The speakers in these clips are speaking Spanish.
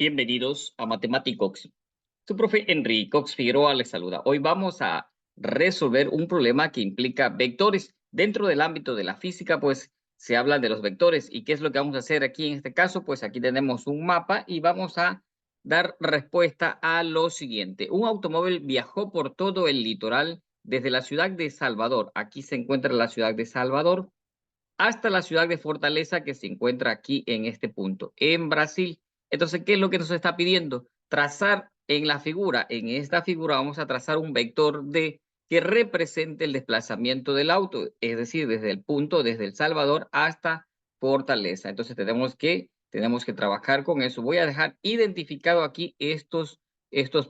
Bienvenidos a Matematicox. Su profe Enrique Cox Figueroa les saluda. Hoy vamos a resolver un problema que implica vectores. Dentro del ámbito de la física, pues se habla de los vectores. ¿Y qué es lo que vamos a hacer aquí en este caso? Pues aquí tenemos un mapa y vamos a dar respuesta a lo siguiente. Un automóvil viajó por todo el litoral desde la ciudad de Salvador. Aquí se encuentra la ciudad de Salvador hasta la ciudad de Fortaleza que se encuentra aquí en este punto, en Brasil. Entonces, ¿qué es lo que nos está pidiendo? Trazar en la figura, en esta figura vamos a trazar un vector D que represente el desplazamiento del auto, es decir, desde el punto, desde El Salvador hasta Fortaleza. Entonces, tenemos que trabajar con eso. Voy a dejar identificado aquí estos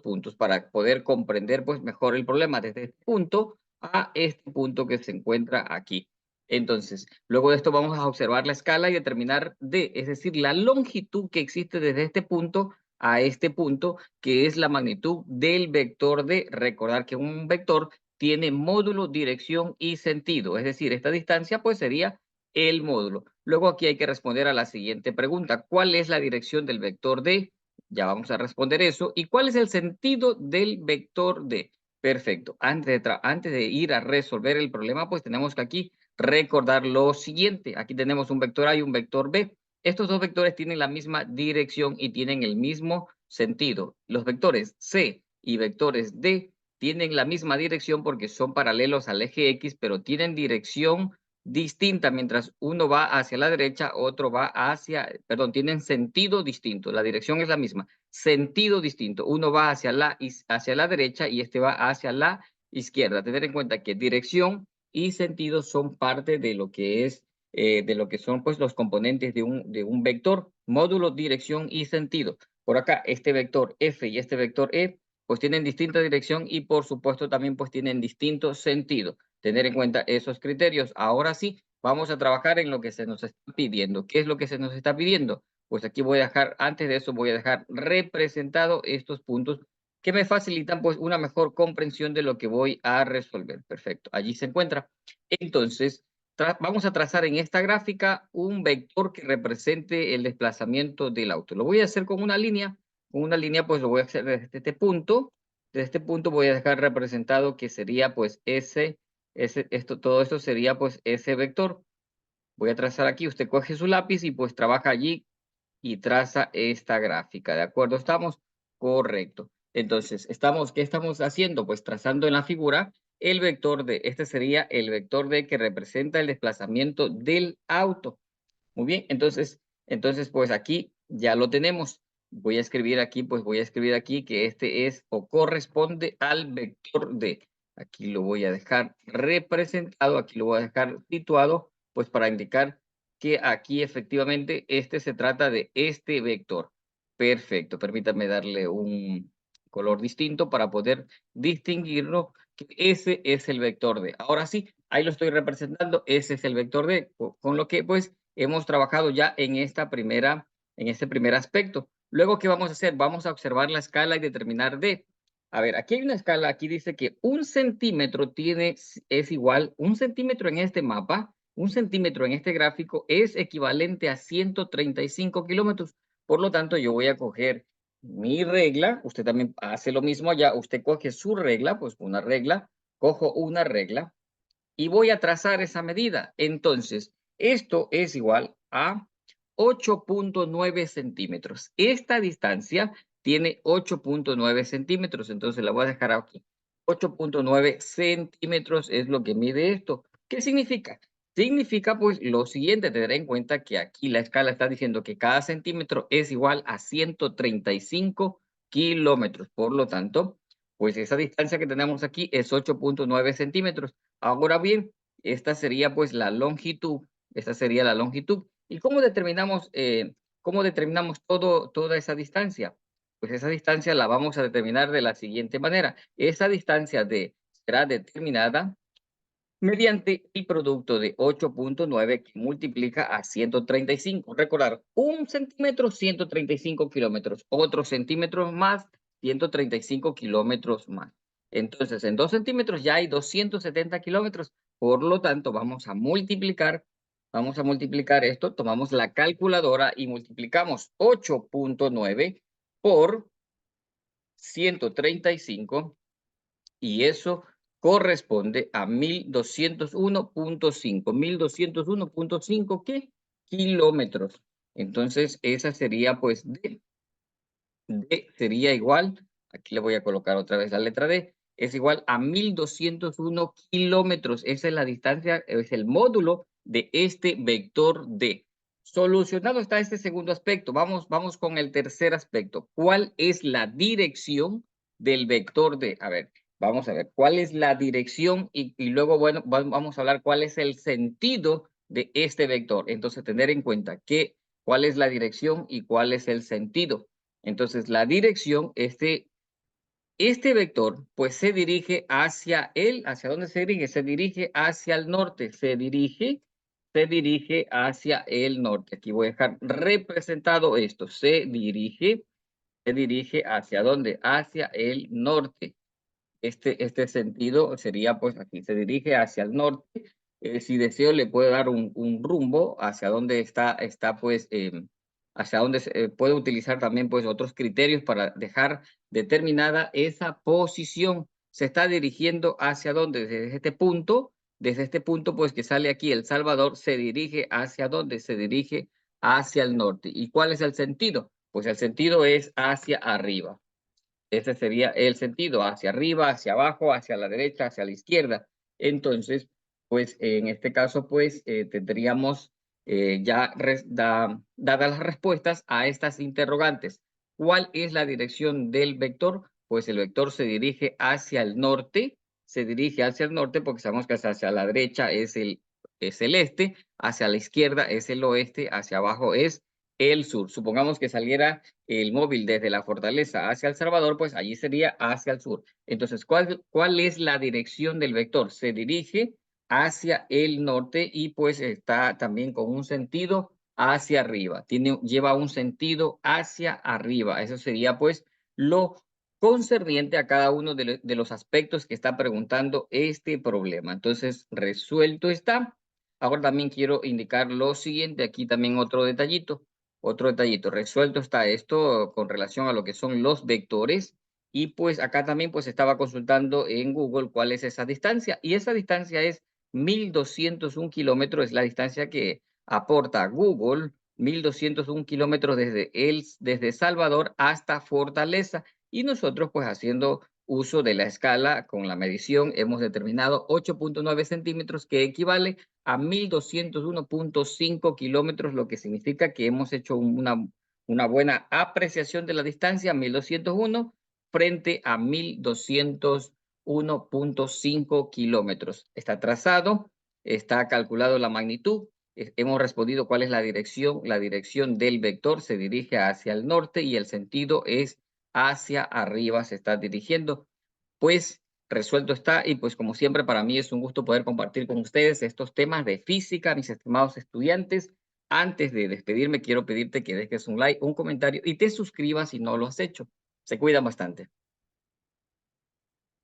puntos para poder comprender pues mejor el problema desde este punto a este punto que se encuentra aquí. Entonces, luego de esto vamos a observar la escala y determinar D, es decir, la longitud que existe desde este punto a este punto, que es la magnitud del vector D. Recordar que un vector tiene módulo, dirección y sentido, es decir, esta distancia pues sería el módulo. Luego aquí hay que responder a la siguiente pregunta. ¿Cuál es la dirección del vector D? Ya vamos a responder eso. ¿Y cuál es el sentido del vector D? Perfecto. Antes de ir a resolver el problema, pues tenemos que aquí recordar lo siguiente. Aquí tenemos un vector A y un vector B. Estos dos vectores tienen la misma dirección y tienen el mismo sentido. Los vectores C y vectores D tienen la misma dirección porque son paralelos al eje X, pero tienen dirección distinta. Mientras uno va hacia la derecha, otro va tienen sentido distinto. La dirección es la misma, sentido distinto. Uno va hacia la derecha y este va hacia la izquierda. Tener en cuenta que dirección y sentido son parte de lo que son pues los componentes de un vector, módulo, dirección y sentido. Por acá, este vector F y este vector E, pues tienen distinta dirección y por supuesto también pues tienen distinto sentido. Tener en cuenta esos criterios. Ahora sí, vamos a trabajar en lo que se nos está pidiendo. ¿Qué es lo que se nos está pidiendo? Pues aquí voy a dejar, antes de eso voy a dejar representado estos puntos que me facilitan pues una mejor comprensión de lo que voy a resolver. Perfecto, allí se encuentra. Entonces, vamos a trazar en esta gráfica un vector que represente el desplazamiento del auto. Lo voy a hacer con una línea pues lo voy a hacer desde este punto. Desde este punto voy a dejar representado que sería pues todo esto sería pues ese vector. Voy a trazar aquí, usted coge su lápiz y pues trabaja allí y traza esta gráfica, ¿de acuerdo? ¿Estamos? Correcto. Entonces, ¿qué estamos haciendo? Pues trazando en la figura el vector D. Este sería el vector D que representa el desplazamiento del auto. Muy bien, entonces, pues aquí ya lo tenemos. Voy a escribir aquí que este es o corresponde al vector D. Aquí lo voy a dejar representado, aquí lo voy a dejar situado, pues para indicar que aquí efectivamente se trata de este vector. Perfecto, permítame darle un color distinto para poder distinguirlo, que ese es el vector D. Ahora sí, ahí lo estoy representando, ese es el vector D, con lo que pues hemos trabajado ya en este primer aspecto. Luego, ¿qué vamos a hacer? Vamos a observar la escala y determinar D. A ver, aquí hay una escala, aquí dice que un centímetro es igual, un centímetro en este mapa, un centímetro en este gráfico es equivalente a 135 kilómetros. Por lo tanto, yo voy a coger mi regla, usted también hace lo mismo allá, usted coge su regla, pues una regla, cojo una regla, y voy a trazar esa medida. Entonces, esto es igual a 8.9 centímetros. Esta distancia tiene 8.9 centímetros, entonces la voy a dejar aquí. 8.9 centímetros es lo que mide esto. ¿Qué significa? Significa pues lo siguiente, tener en cuenta que aquí la escala está diciendo que cada centímetro es igual a 135 kilómetros. Por lo tanto, pues esa distancia que tenemos aquí es 8.9 centímetros. Ahora bien, esta sería pues la longitud, esta sería la longitud. ¿Y cómo determinamos toda esa distancia? Pues esa distancia la vamos a determinar de la siguiente manera. Esa distancia será determinada mediante el producto de 8.9 que multiplica a 135. Recordar, un centímetro, 135 kilómetros. Otro centímetro más, 135 kilómetros más. Entonces, en 2 centímetros ya hay 270 kilómetros. Por lo tanto, vamos a multiplicar esto. Tomamos la calculadora y multiplicamos 8.9 por 135 y eso corresponde a 1201.5. 1201.5, ¿qué? Kilómetros. Entonces, esa sería pues D. D sería igual, aquí le voy a colocar otra vez la letra D, es igual a 1201 kilómetros. Esa es la distancia, es el módulo de este vector D. Solucionado está este segundo aspecto. Vamos con el tercer aspecto. ¿Cuál es la dirección del vector D? A ver, vamos a ver cuál es la dirección y luego, bueno, vamos a hablar cuál es el sentido de este vector. Entonces, tener en cuenta cuál es la dirección y cuál es el sentido. Entonces, la dirección, este vector, pues se dirige hacia él. ¿Hacia dónde se dirige? Se dirige hacia el norte. Se dirige hacia el norte. Aquí voy a dejar representado esto. Se dirige hacia dónde? Hacia el norte. Este sentido sería, pues aquí se dirige hacia el norte. Si deseo, le puedo dar un rumbo hacia dónde está pues, hacia dónde puede utilizar también, pues, otros criterios para dejar determinada esa posición. Se está dirigiendo hacia dónde, desde este punto, pues, que sale aquí El Salvador, se dirige hacia dónde, se dirige hacia el norte. ¿Y cuál es el sentido? Pues el sentido es hacia arriba. Ese sería el sentido, hacia arriba, hacia abajo, hacia la derecha, hacia la izquierda. Entonces, pues en este caso, pues tendríamos dadas las respuestas a estas interrogantes. ¿Cuál es la dirección del vector? Pues el vector se dirige hacia el norte, porque sabemos que hacia la derecha es el este, hacia la izquierda es el oeste, hacia abajo es el sur. Supongamos que saliera el móvil desde la fortaleza hacia El Salvador, pues allí sería hacia el sur. Entonces, ¿cuál es la dirección del vector? Se dirige hacia el norte y pues está también con un sentido hacia arriba. Lleva un sentido hacia arriba. Eso sería pues lo concerniente a cada uno de los aspectos que está preguntando este problema. Entonces, resuelto está. Ahora también quiero indicar lo siguiente. Aquí también otro detallito. Resuelto está esto con relación a lo que son los vectores. Y pues acá también pues estaba consultando en Google cuál es esa distancia. Y esa distancia es 1201 kilómetros, es la distancia que aporta Google, 1201 kilómetros desde Salvador hasta Fortaleza. Y nosotros pues haciendo uso de la escala con la medición hemos determinado 8.9 centímetros que equivale a 1201.5 kilómetros, lo que significa que hemos hecho una buena apreciación de la distancia, 1201 frente a 1201.5 kilómetros. Está trazado, está calculado la magnitud, hemos respondido cuál es la dirección del vector se dirige hacia el norte y el sentido es hacia arriba se está dirigiendo. Pues resuelto está y pues como siempre para mí es un gusto poder compartir con ustedes estos temas de física, mis estimados estudiantes. Antes de despedirme quiero pedirte que dejes un like, un comentario y te suscribas si no lo has hecho. Se cuidan bastante.